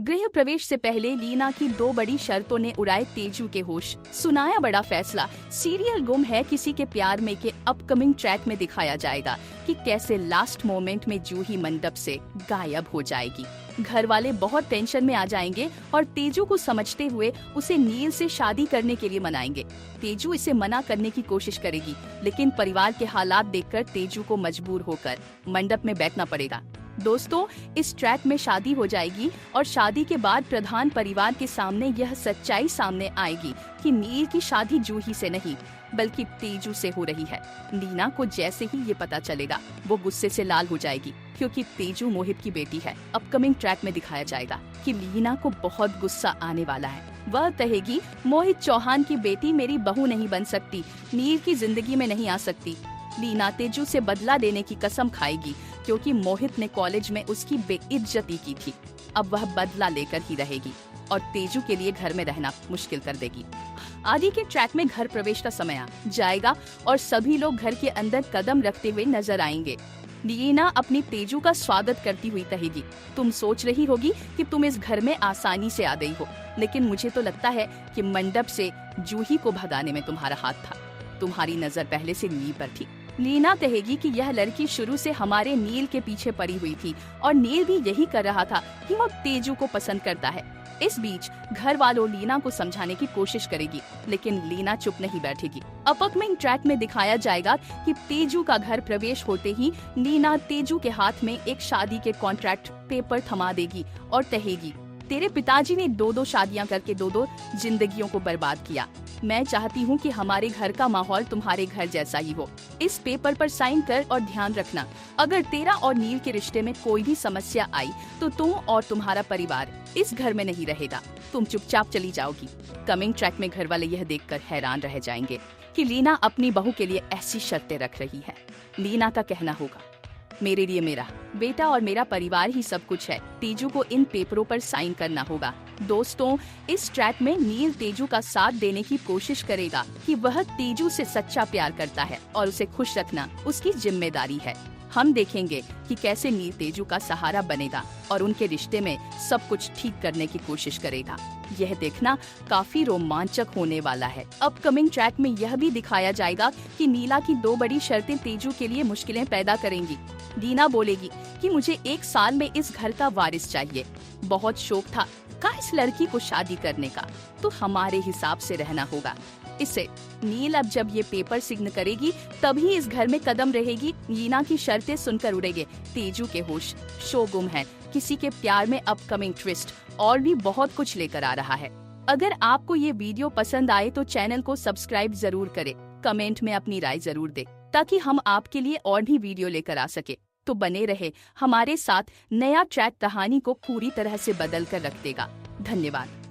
गृह प्रवेश से पहले लीना की दो बड़ी शर्तों ने उड़ाए तेजू के होश। सुनाया बड़ा फैसला, सीरियल गुम है किसी के प्यार में के अपकमिंग ट्रैक में दिखाया जाएगा कि कैसे लास्ट मोमेंट में जूही मंडप से गायब हो जाएगी। घर वाले बहुत टेंशन में आ जाएंगे और तेजू को समझते हुए उसे नील से शादी करने के लिए मनाएंगे। तेजू इसे मना करने की कोशिश करेगी, लेकिन परिवार के हालात देखकर तेजू को मजबूर होकर मंडप में बैठना पड़ेगा। दोस्तों, इस ट्रैक में शादी हो जाएगी और शादी के बाद प्रधान परिवार के सामने यह सच्चाई सामने आएगी कि नील की शादी जूही से नहीं बल्कि तेजू से हो रही है। लीना को जैसे ही ये पता चलेगा वो गुस्से से लाल हो जाएगी, क्योंकि तेजू मोहित की बेटी है। अपकमिंग ट्रैक में दिखाया जाएगा कि लीना को बहुत गुस्सा आने वाला है। वह कहेगी, मोहित चौहान की बेटी मेरी बहू नहीं बन सकती, नील की जिंदगी में नहीं आ सकती। लीना तेजू से बदला लेने की कसम खाएगी, क्योंकि मोहित ने कॉलेज में उसकी बेइज्जती की थी। अब वह बदला लेकर ही रहेगी और तेजू के लिए घर में रहना मुश्किल कर देगी। आदि के ट्रैक में घर प्रवेश का समय आ जाएगा और सभी लोग घर के अंदर कदम रखते हुए नजर आएंगे। लीना अपनी तेजू का स्वागत करती हुई कहेगी, तुम सोच रही होगी कि तुम इस घर में आसानी से आ गई हो, लेकिन मुझे तो लगता है कि मंडप से जूही को भगाने में तुम्हारा हाथ था। तुम्हारी नजर पहले से नील पर थी। लीना कहेगी कि यह लड़की शुरू से हमारे नील के पीछे पड़ी हुई थी और नील भी यही कर रहा था कि वह तेजू को पसंद करता है। इस बीच घर वालों लीना को समझाने की कोशिश करेगी, लेकिन लीना चुप नहीं बैठेगी। अपकमिंग ट्रैक में दिखाया जाएगा कि तेजू का घर प्रवेश होते ही लीना तेजू के हाथ में एक शादी के कॉन्ट्रैक्ट पेपर थमा देगी और कहेगी, तेरे पिताजी ने दो शादियां करके दो जिंदगियों को बर्बाद किया। मैं चाहती हूँ कि हमारे घर का माहौल तुम्हारे घर जैसा ही हो। इस पेपर पर साइन कर और ध्यान रखना, अगर तेरा और नील के रिश्ते में कोई भी समस्या आई तो तुम और तुम्हारा परिवार इस घर में नहीं रहेगा, तुम चुपचाप चली जाओगी। कमिंग ट्रैक में घर वाले यह देखकर हैरान रह जाएंगे कि लीना अपनी बहू के लिए ऐसी शर्तें रख रही है। लीना का कहना होगा, मेरे लिए मेरा बेटा और मेरा परिवार ही सब कुछ है। तेजू को इन पेपरों पर साइन करना होगा। दोस्तों, इस ट्रैक में नील तेजू का साथ देने की कोशिश करेगा कि वह तेजू से सच्चा प्यार करता है और उसे खुश रखना उसकी जिम्मेदारी है। हम देखेंगे कि कैसे नील तेजू का सहारा बनेगा और उनके रिश्ते में सब कुछ ठीक करने की कोशिश करेगा। यह देखना काफी रोमांचक होने वाला है। अपकमिंग ट्रैक में यह भी दिखाया जाएगा कि नीला की दो बड़ी शर्तें तेजू के लिए मुश्किलें पैदा करेंगी। लीना बोलेगी कि मुझे 1 साल में इस घर का वारिस चाहिए। बहुत शौक था इस लड़की को शादी करने का, तो हमारे हिसाब से रहना होगा। इसे नील अब जब ये पेपर सिग्न करेगी तभी इस घर में कदम रहेगी। लीना की शर्तें सुनकर उड़ेंगे तेजू के होश। शो गुम है किसी के प्यार में अपकमिंग ट्विस्ट और भी बहुत कुछ लेकर आ रहा है। अगर आपको ये वीडियो पसंद आए तो चैनल को सब्सक्राइब जरूर करें, कमेंट में अपनी राय जरूर दें, ताकि हम आपके लिए और भी वीडियो लेकर आ सके। तो बने रहे हमारे साथ, नया ट्रैक कहानी को पूरी तरह से बदल कर रख देगा। धन्यवाद।